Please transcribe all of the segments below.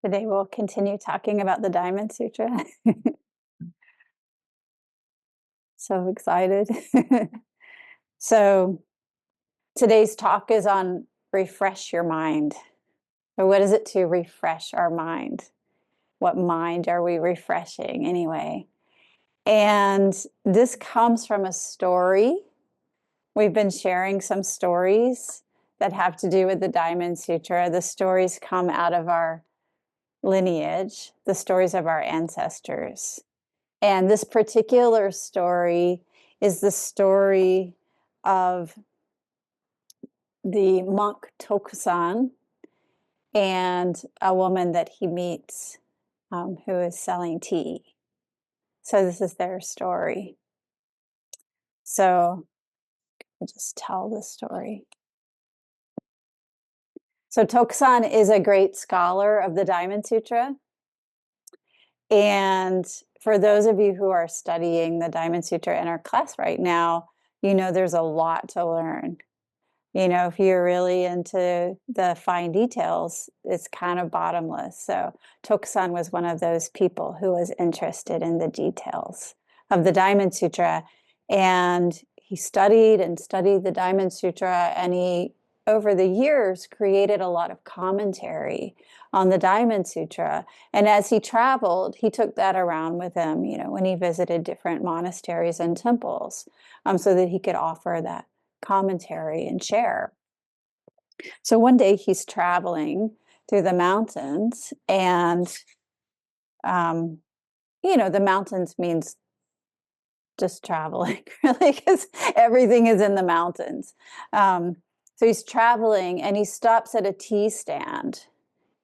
Today we'll continue talking about the Diamond Sutra. So excited. So today's talk is on refresh your mind. So what is it to refresh our mind? What mind are we refreshing anyway? And this comes from a story. We've been sharing some stories that have to do with the Diamond Sutra. The stories come out of our lineage, the stories of our ancestors. And this particular story is the story of the monk Tokusan and a woman that he meets who is selling tea. So this is their story. So I'll just tell the story. So Tokusan is a great scholar of the Diamond Sutra. And for those of you who are studying the Diamond Sutra in our class right now, you know there's a lot to learn. You know, if you're really into the fine details, it's kind of bottomless. So Tokusan was one of those people who was interested in the details of the Diamond Sutra. And he studied and studied the Diamond Sutra, and he, over the years, created a lot of commentary on the Diamond Sutra. And as he traveled, he took that around with him, you know, when he visited different monasteries and temples, so that he could offer that commentary and share. So one day he's traveling through the mountains, and you know, the mountains means just traveling, really, because everything is in the mountains. So he's traveling, and he stops at a tea stand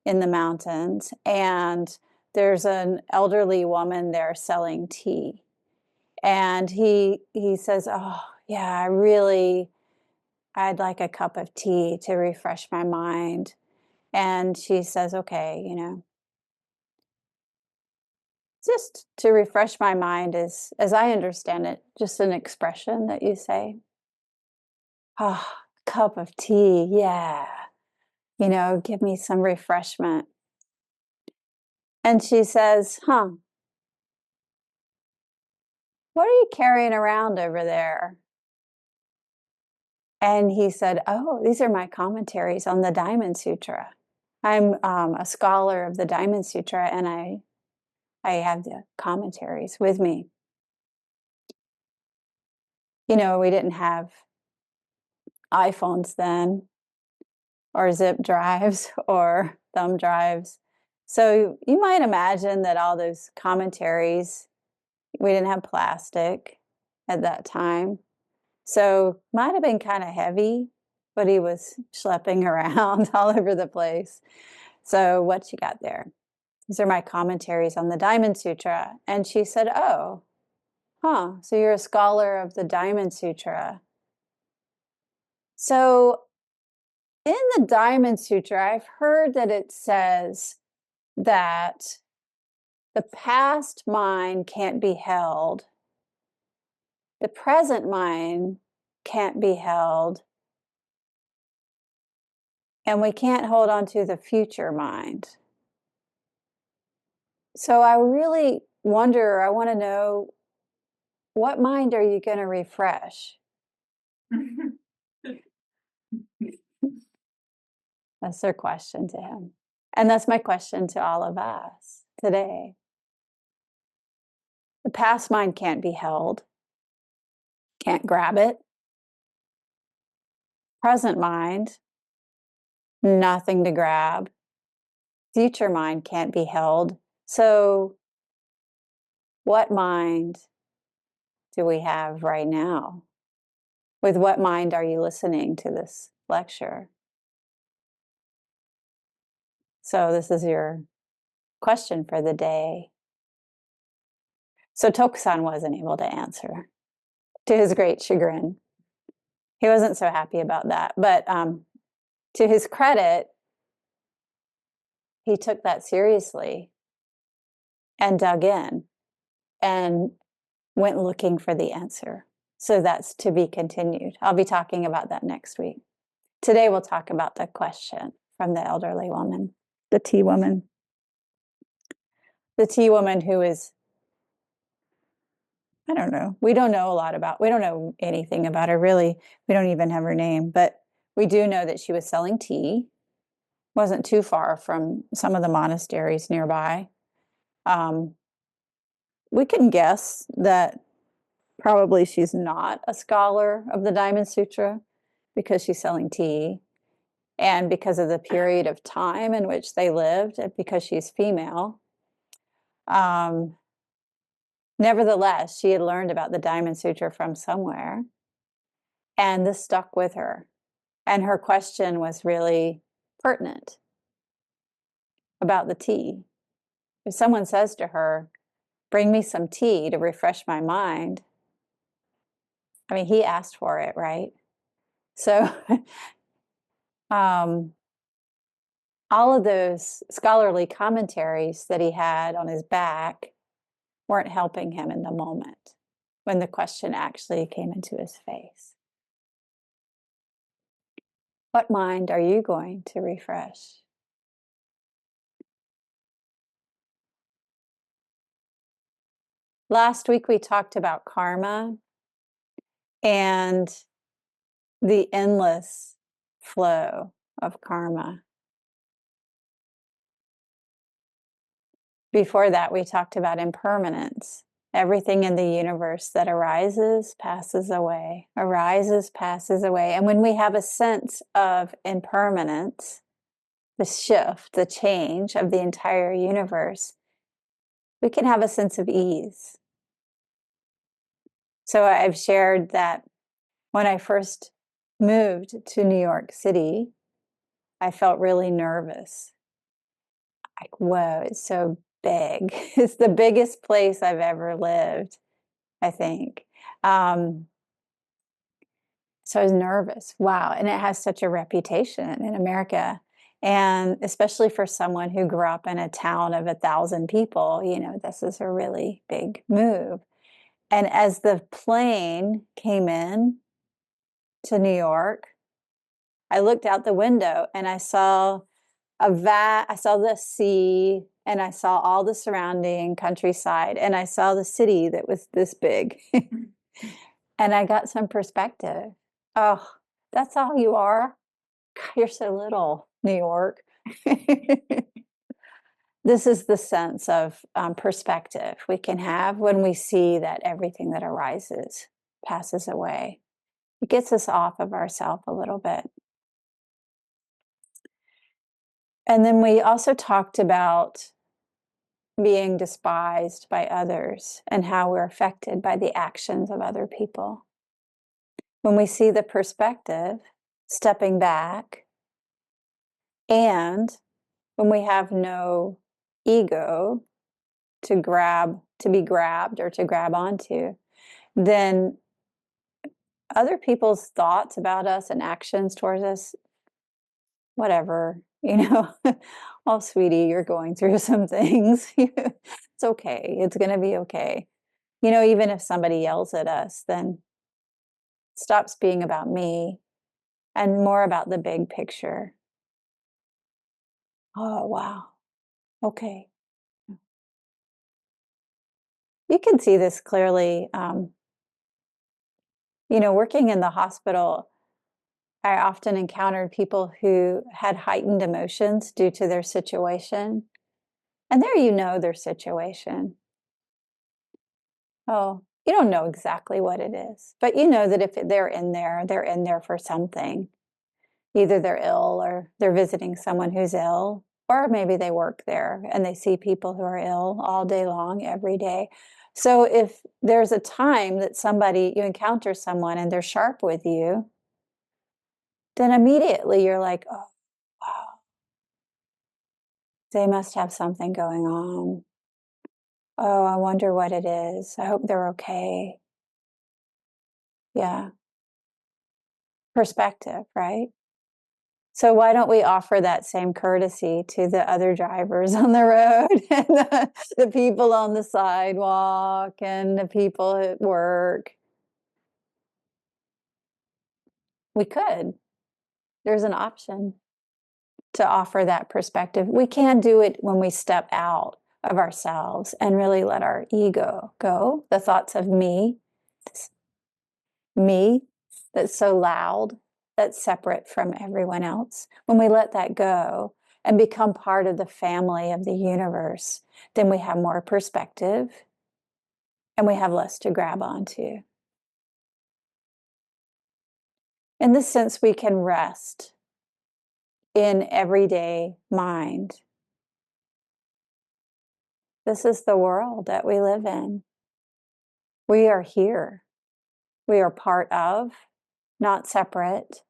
in the mountains, and there's an elderly woman there selling tea. And he says, "Oh, yeah, I'd like a cup of tea to refresh my mind." And she says, "Okay, you know, just to refresh my mind is, as I understand it, just an expression that you say, oh, cup of tea, yeah, you know, give me some refreshment." And she says, "Huh, what are you carrying around over there?" And he said, "Oh, these are my commentaries on the Diamond Sutra. I'm a scholar of the Diamond Sutra, and I have the commentaries with me." You know, we didn't have iPhones then, or zip drives, or thumb drives. So you might imagine that all those commentaries, we didn't have plastic at that time. So might have been kind of heavy, but he was schlepping around all over the place. So what you got there? These are my commentaries on the Diamond Sutra. And she said, "Oh, huh, so you're a scholar of the Diamond Sutra." So in the Diamond Sutra, I've heard that it says that the past mind can't be held, the present mind can't be held, and we can't hold on to the future mind. So I really wonder, I want to know, what mind are you going to refresh? That's their question to him. And that's my question to all of us today. The past mind can't be held, can't grab it. Present mind, nothing to grab. Future mind can't be held. So what mind do we have right now? With what mind are you listening to this lecture? So this is your question for the day. So Tokusan wasn't able to answer, to his great chagrin. He wasn't so happy about that. But to his credit, he took that seriously and dug in and went looking for the answer. So that's to be continued. I'll be talking about that next week. Today we'll talk about the question from the elderly woman, the tea woman. the tea woman who is, I don't know. We don't know a lot about, we don't know anything about her really. We don't even have her name, but we do know that she was selling tea, wasn't too far from some of the monasteries nearby. Um, we can guess that probably she's not a scholar of the Diamond Sutra because she's selling tea and because of the period of time in which they lived, because she's female. Um, Nevertheless, she had learned about the Diamond Sutra from somewhere, and this stuck with her. And her question was really pertinent about the tea. If someone says to her, bring me some tea to refresh my mind, I mean, he asked for it, right? So, um, all of those scholarly commentaries that he had on his back weren't helping him in the moment when the question actually came into his face. What mind are you going to refresh? Last week we talked about karma and the endless flow of karma. Before that, we talked about impermanence. Everything in the universe that arises, passes away, arises, passes away. And when we have a sense of impermanence, the shift, the change of the entire universe, we can have a sense of ease. So I've shared that when I first moved to New York City, I felt really nervous. Like, whoa, it's so big. It's the biggest place I've ever lived, I think. Um, so I was nervous. Wow. And it has such a reputation in America. And especially for someone who grew up in a town of 1,000 people, this is a really big move. And as the plane came in to New York, I looked out the window and I saw I saw the sea and I saw all the surrounding countryside and I saw the city that was this big. And I got some perspective. Oh, that's all you are? You're so little, New York. This is the sense of perspective we can have when we see that everything that arises passes away. It gets us off of ourselves a little bit. And then we also talked about being despised by others and how we're affected by the actions of other people. When we see the perspective, stepping back, and when we have no ego to be grabbed or to grab onto, then other people's thoughts about us and actions towards us, whatever, oh, sweetie, you're going through some things. It's okay. It's going to be okay. Even if somebody yells at us, then it stops being about me and more about the big picture. Oh, wow. Okay. You can see this clearly. Working in the hospital, I often encountered people who had heightened emotions due to their situation. And there their situation. Oh, you don't know exactly what it is, but you know that if they're in there for something. Either they're ill or they're visiting someone who's ill, or maybe they work there and they see people who are ill all day long, every day. So if there's a time that you encounter someone and they're sharp with you, then immediately you're like, oh, wow, they must have something going on. Oh, I wonder what it is. I hope they're okay. Yeah. Perspective, right? So why don't we offer that same courtesy to the other drivers on the road and the people on the sidewalk and the people at work? We could. There's an option to offer that perspective. We can do it when we step out of ourselves and really let our ego go, the thoughts of me that's so loud, that's separate from everyone else. When we let that go and become part of the family of the universe, then we have more perspective and we have less to grab onto. In this sense, we can rest in everyday mind. This is the world that we live in. We are here. We are part of, not separate.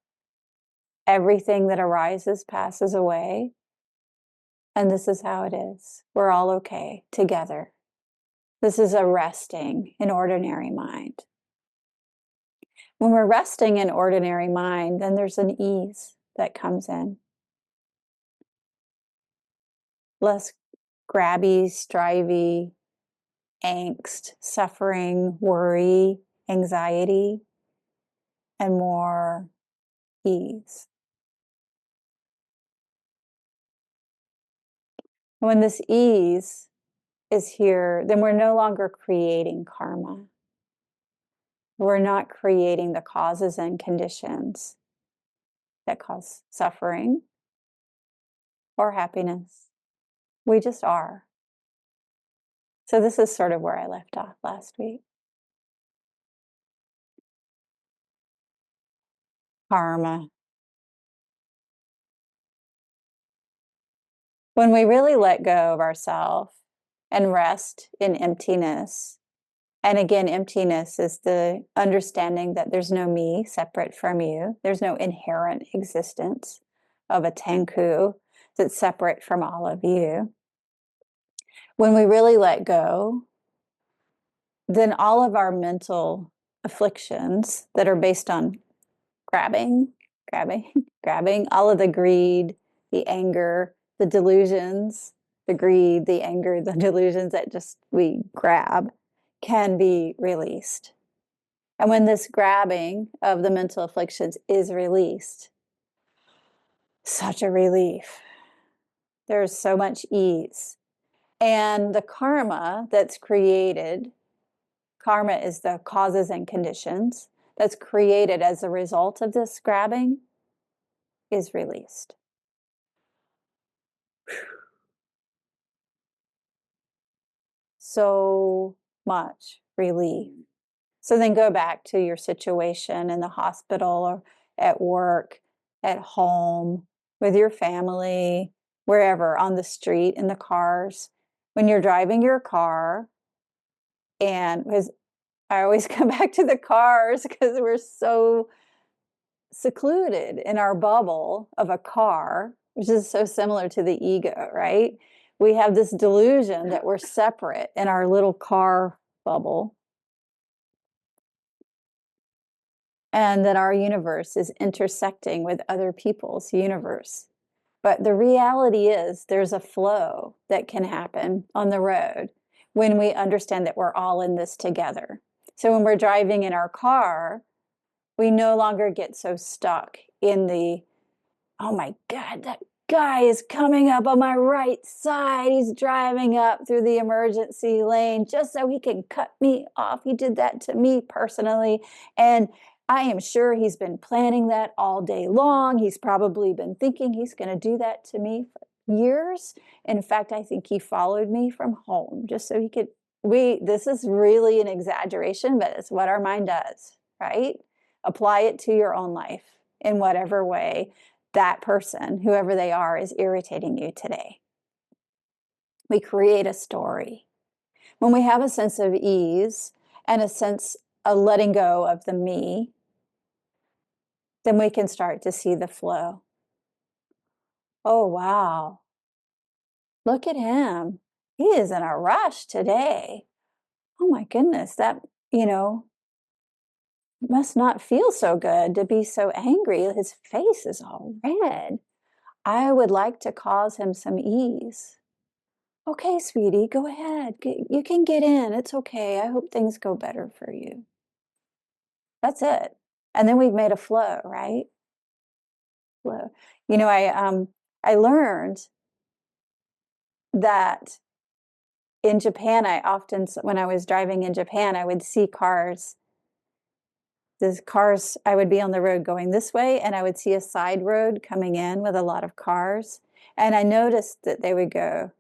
Everything that arises passes away. And this is how it is. We're all okay together. This is a resting in ordinary mind. When we're resting in ordinary mind, then there's an ease that comes in. Less grabby, strivey, angst, suffering, worry, anxiety, and more ease. When this ease is here, then we're no longer creating karma. We're not creating the causes and conditions that cause suffering or happiness. We just are. So this is sort of where I left off last week. Karma. When we really let go of ourselves and rest in emptiness, and again, emptiness is the understanding that there's no me separate from you. There's no inherent existence of a Tenku that's separate from all of you. When we really let go, then all of our mental afflictions that are based on grabbing, grabbing, all of the greed, the anger, the delusions, the greed, the anger, the delusions that just we grab can be released. And when this grabbing of the mental afflictions is released, such a relief. There's so much ease. And the karma that's created, karma is the causes and conditions that's created as a result of this grabbing, is released. So much relief. So then go back to your situation in the hospital or at work, at home, with your family, wherever, on the street, in the cars. When you're driving your car, and because I always come back to the cars because we're so secluded in our bubble of a car, which is so similar to the ego, right? We have this delusion that we're separate in our little car bubble, and that our universe is intersecting with other people's universe. But the reality is there's a flow that can happen on the road when we understand that we're all in this together. So when we're driving in our car, we no longer get so stuck in the, oh my God, that guy is coming up on my right side. He's driving up through the emergency lane just so he can cut me off. He did that to me personally. And I am sure he's been planning that all day long. He's probably been thinking he's going to do that to me for years. In fact, I think he followed me from home just so he could. This is really an exaggeration, but it's what our mind does, right? Apply it to your own life in whatever way that person, whoever they are, is irritating you today. We create a story. When we have a sense of ease and a sense of letting go of the me, then we can start to see the flow. Oh, wow. Look at him. He is in a rush today. Oh my goodness, that, must not feel so good to be so angry. His face is all red. I would like to cause him some ease. Okay, sweetie, go ahead. You can get in. It's okay. I hope things go better for you. That's it. And then we've made a flow, right? Flow. I learned that in Japan, when I was driving in Japan, I would see cars. I would be on the road going this way, and I would see a side road coming in with a lot of cars. And I noticed that they would go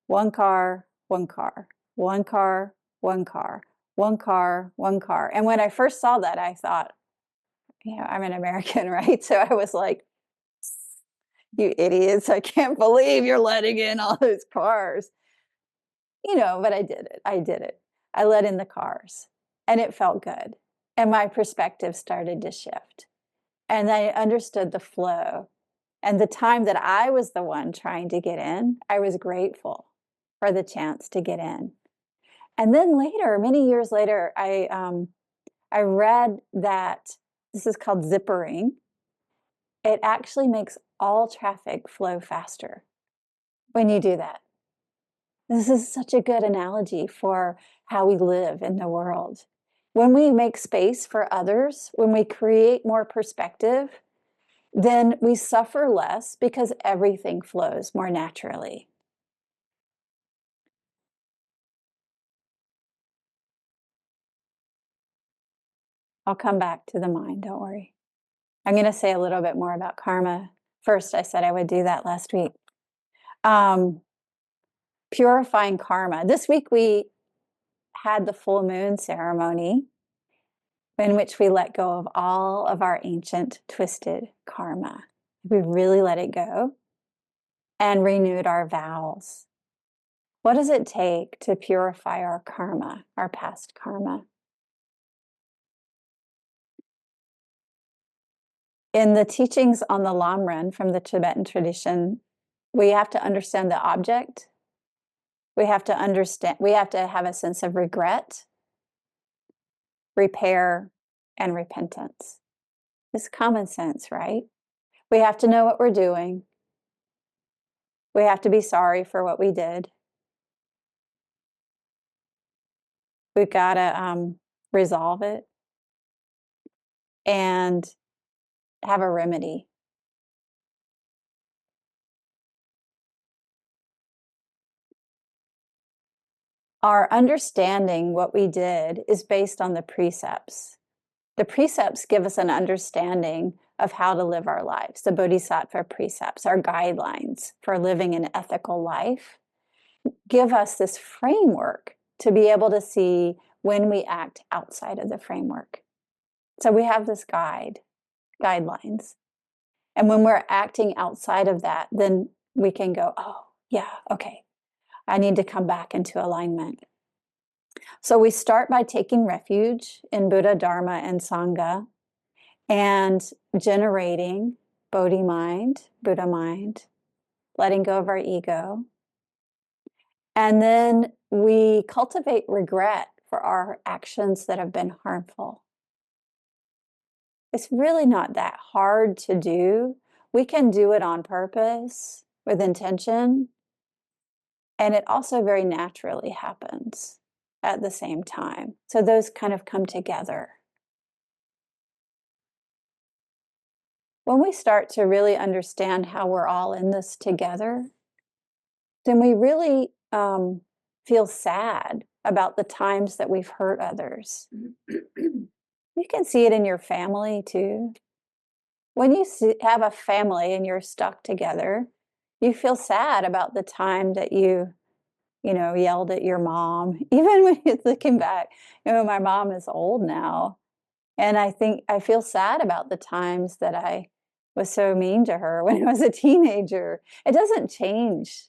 one car, one car, one car, one car, one car, one car. And when I first saw that, I thought, I'm an American, right? So I was like, you idiots, I can't believe you're letting in all those cars. But I did it. I did it. I let in the cars, and it felt good. And my perspective started to shift. And I understood the flow. And the time that I was the one trying to get in, I was grateful for the chance to get in. And then later, many years later, I read that this is called zippering. It actually makes all traffic flow faster when you do that. This is such a good analogy for how we live in the world. When we make space for others, when we create more perspective, then we suffer less because everything flows more naturally. I'll come back to the mind, don't worry. I'm going to say a little bit more about karma. First, I said I would do that last week. Purifying karma. This week we had the full moon ceremony in which we let go of all of our ancient twisted karma. We really let it go and renewed our vows. What does it take to purify our karma, our past karma? In the teachings on the Lamrim from the Tibetan tradition, we have to understand the object. We have to have a sense of regret, repair, and repentance. It's common sense, right? We have to know what we're doing. We have to be sorry for what we did. We've got to resolve it and have a remedy. Our understanding what we did is based on the precepts. The precepts give us an understanding of how to live our lives. The Bodhisattva precepts, our guidelines for living an ethical life, give us this framework to be able to see when we act outside of the framework. So we have this guidelines. And when we're acting outside of that, then we can go, oh, yeah, okay, I need to come back into alignment. So we start by taking refuge in Buddha, Dharma, and Sangha and generating Bodhi mind, Buddha mind, letting go of our ego. And then we cultivate regret for our actions that have been harmful. It's really not that hard to do. We can do it on purpose with intention. And it also very naturally happens at the same time. So those kind of come together. When we start to really understand how we're all in this together, then we really feel sad about the times that we've hurt others. You can see it in your family too. When you have a family and you're stuck together, you feel sad about the time that you yelled at your mom. Even when you're looking back, my mom is old now. And I feel sad about the times that I was so mean to her when I was a teenager. It doesn't change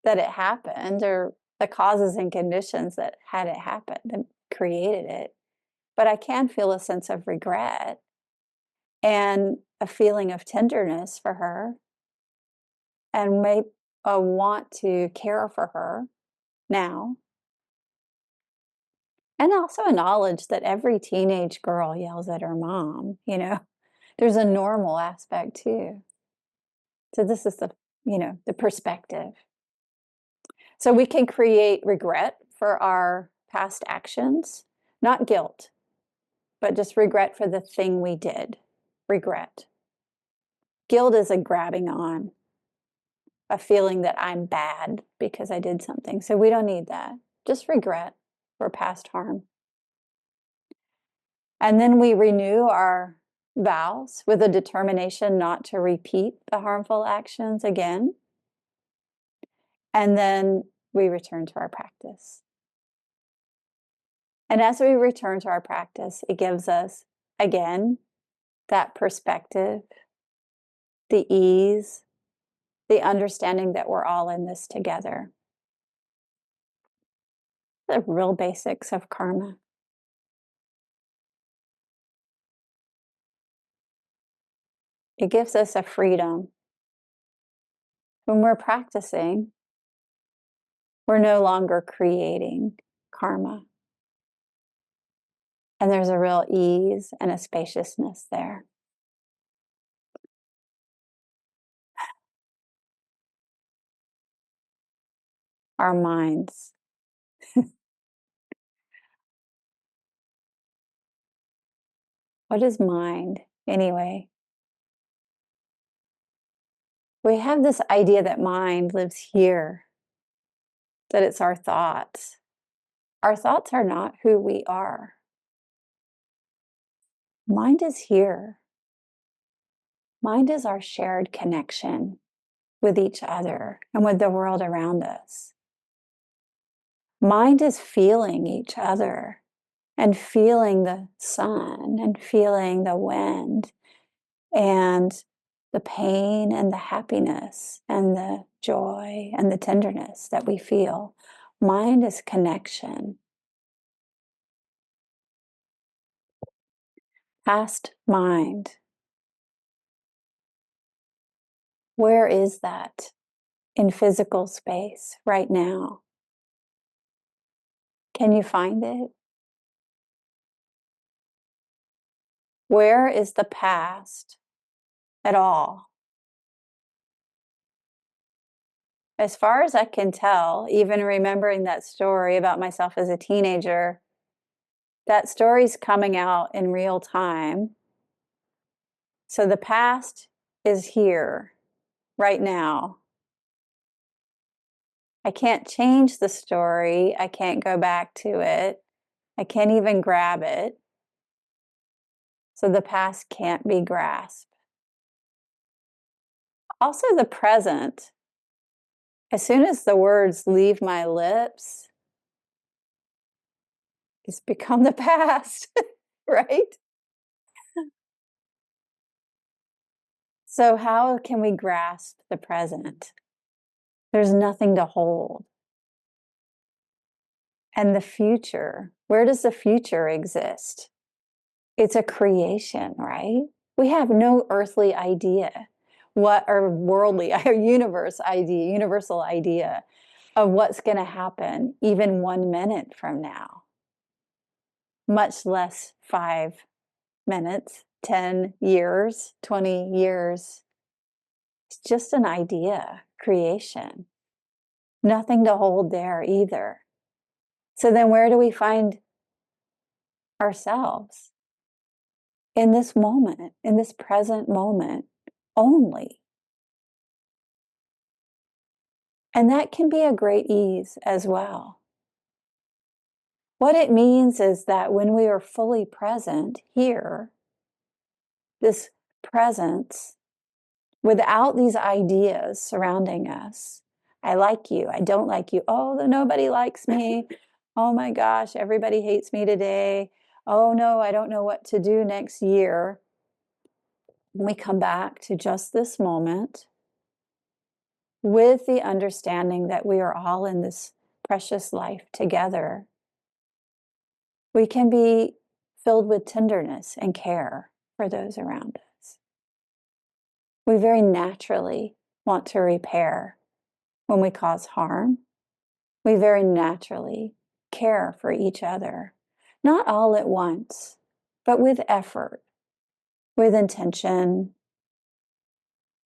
that it happened or the causes and conditions that had it happened and created it. But I can feel a sense of regret and a feeling of tenderness for her and may want to care for her now. And also a knowledge that every teenage girl yells at her mom, There's a normal aspect too. So this is the perspective. So we can create regret for our past actions, not guilt, but just regret for the thing we did. Regret. Guilt is a grabbing on. a feeling that I'm bad because I did something. So we don't need that. Just regret for past harm. And then we renew our vows with a determination not to repeat the harmful actions again. And then we return to our practice. And as we return to our practice, it gives us, again, that perspective, the ease, the understanding that we're all in this together. The real basics of karma. It gives us a freedom. When we're practicing, we're no longer creating karma. And there's a real ease and a spaciousness there. Our minds. What is mind, anyway? We have this idea that mind lives here, that it's our thoughts. Our thoughts are not who we are. Mind is here. Mind is our shared connection with each other and with the world around us. Mind is feeling each other and feeling the sun and feeling the wind and the pain and the happiness and the joy and the tenderness that we feel. Mind is connection. Past mind. Where is that in physical space right now? Can you find it? Where is the past at all? As far as I can tell, even remembering that story about myself as a teenager, that story's coming out in real time. So the past is here right now. I can't change the story. I can't go back to it. I can't even grab it. So the past can't be grasped. Also, the present. As soon as the words leave my lips, it's become the past, right? So, how can we grasp the present? There's nothing to hold. And the future, where does the future exist? It's a creation, right? We have no earthly idea what our worldly, our universal idea of what's going to happen even 1 minute from now, much less 5 minutes, 10 years, 20 years. It's just an idea, creation. Nothing to hold there either. So then where do we find ourselves? In this moment, in this present moment only. And that can be a great ease as well. What it means is that when we are fully present here, this presence, without these ideas surrounding us, I like you, I don't like you, oh, nobody likes me, oh my gosh, everybody hates me today, oh no, I don't know what to do next year. When we come back to just this moment, with the understanding that we are all in this precious life together, we can be filled with tenderness and care for those around us. We very naturally want to repair when we cause harm. We very naturally care for each other, not all at once, but with effort, with intention,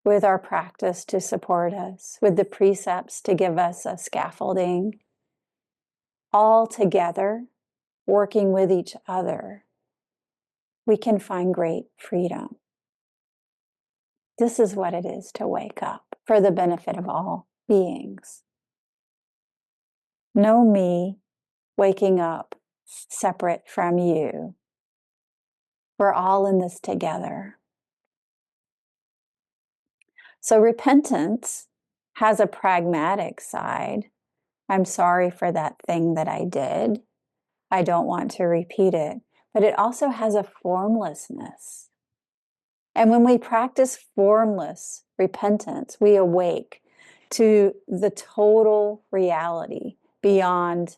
with our practice to support us, with the precepts to give us a scaffolding, all together, working with each other, we can find great freedom. This is what it is to wake up for the benefit of all beings. No me waking up separate from you. We're all in this together. So repentance has a pragmatic side. I'm sorry for that thing that I did. I don't want to repeat it. But it also has a formlessness. And when we practice formless repentance, we awake to the total reality beyond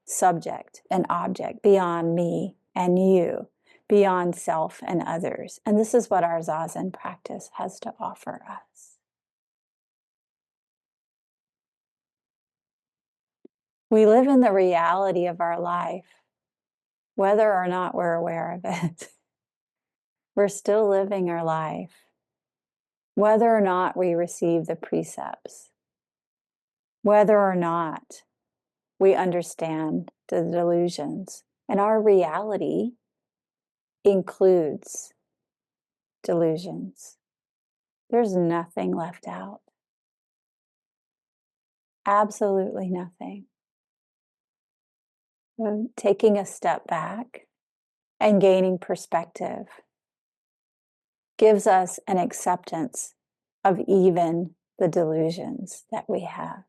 subject and object, beyond me and you, beyond self and others. And this is what our Zazen practice has to offer us. We live in the reality of our life, whether or not we're aware of it. We're still living our life, whether or not we receive the precepts, whether or not we understand the delusions. And our reality includes delusions. There's nothing left out. Absolutely nothing. Taking a step back and gaining perspective gives us an acceptance of even the delusions that we have.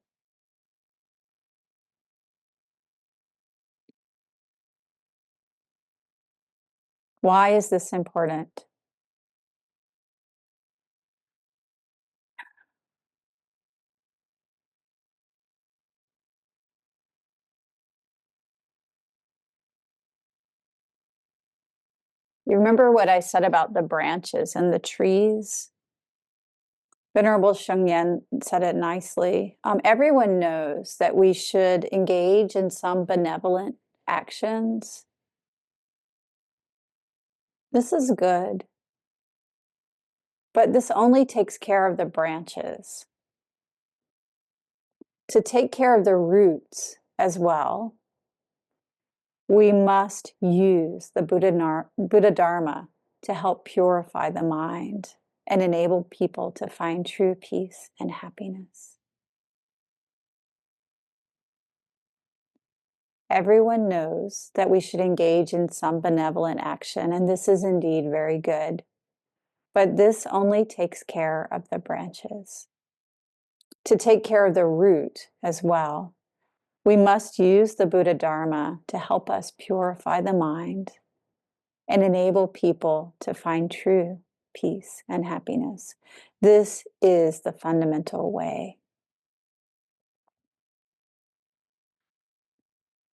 Why is this important? You remember what I said about the branches and the trees? Venerable Shengyen said it nicely. Everyone knows that we should engage in some benevolent actions. This is good. But this only takes care of the branches. To take care of the roots as well, we must use the Buddha Dharma to help purify the mind and enable people to find true peace and happiness. Everyone knows that we should engage in some benevolent action, and this is indeed very good. But this only takes care of the branches. To take care of the root as well, we must use the Buddha Dharma to help us purify the mind and enable people to find true peace and happiness. This is the fundamental way.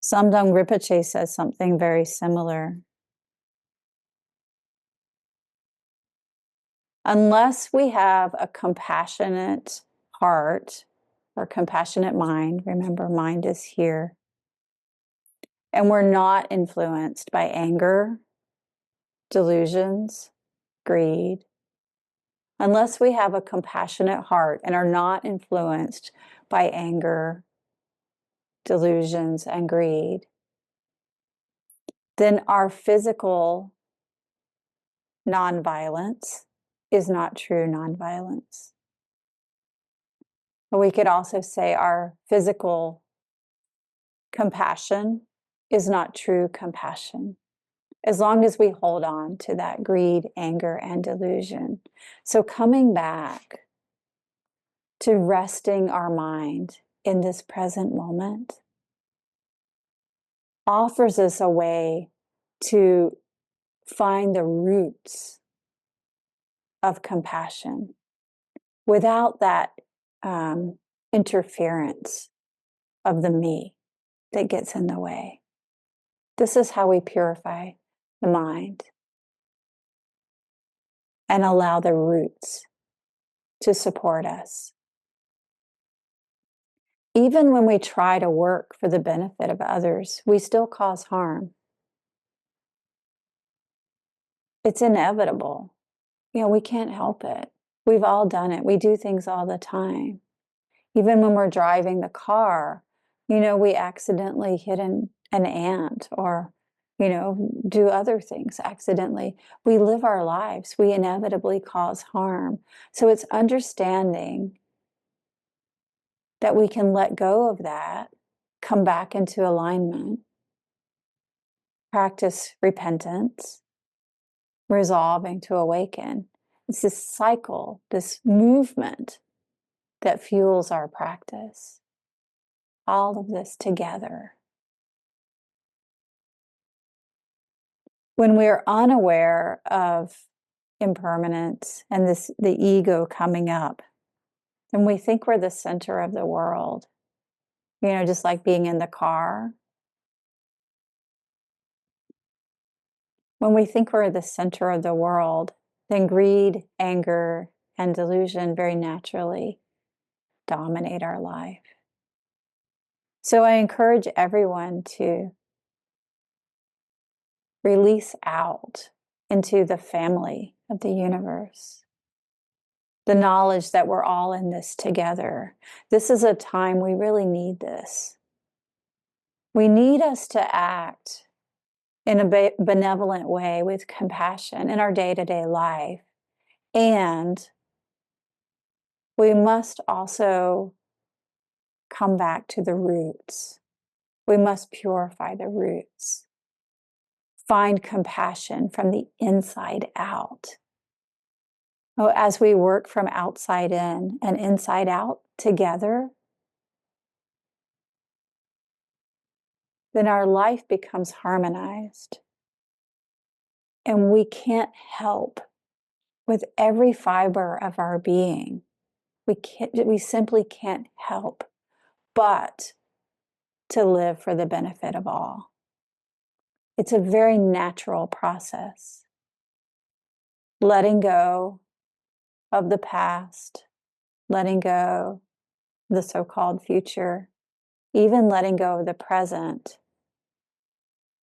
Samdang Rinpoche says something very similar. Unless we have a compassionate heart or compassionate mind, remember, mind is here, and we're not influenced by anger, delusions, greed, unless we have a compassionate heart and are not influenced by anger, delusions, and greed, then our physical nonviolence is not true nonviolence. Or we could also say our physical compassion is not true compassion, as long as we hold on to that greed, anger, and delusion. So coming back to resting our mind in this present moment offers us a way to find the roots of compassion without that interference of the me that gets in the way. This is how we purify the mind and allow the roots to support us. Even when we try to work for the benefit of others, we still cause harm. It's inevitable. We can't help it. We've all done it. We do things all the time. Even when we're driving the car, we accidentally hit an ant or do other things accidentally. We live our lives. We inevitably cause harm. So it's understanding that we can let go of that, come back into alignment, practice repentance, resolving to awaken. It's this cycle, this movement that fuels our practice. All of this together. When we're unaware of impermanence and the ego coming up, and we think we're the center of the world, just like being in the car. When we think we're the center of the world, then greed, anger, and delusion very naturally dominate our life. So I encourage everyone to release out into the family of the universe. The knowledge that we're all in this together. This is a time we really need this. We need us to act in a benevolent way with compassion in our day-to-day life. And we must also come back to the roots. We must purify the roots. Find compassion from the inside out. Oh, as we work from outside in and inside out together, then our life becomes harmonized. And we can't help with every fiber of our being. We simply can't help but to live for the benefit of all. It's a very natural process. Letting go of the past, letting go of the so-called future, even letting go of the present,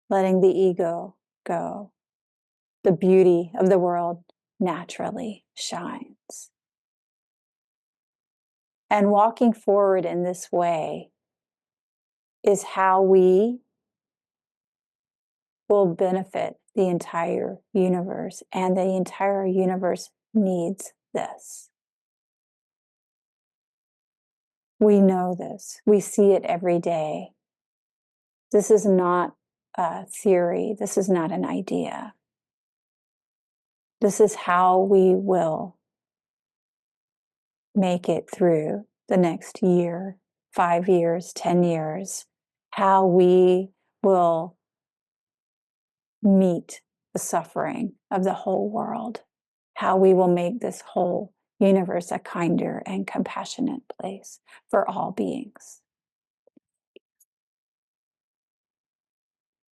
letting the ego go. The beauty of the world naturally shines. And walking forward in this way is how we will benefit the entire universe, and the entire universe needs this. We know this. We see it every day. This is not a theory. This is not an idea. This is how we will make it through the next year, 5 years, 10 years, how we will meet the suffering of the whole world, how we will make this whole universe a kinder and compassionate place for all beings.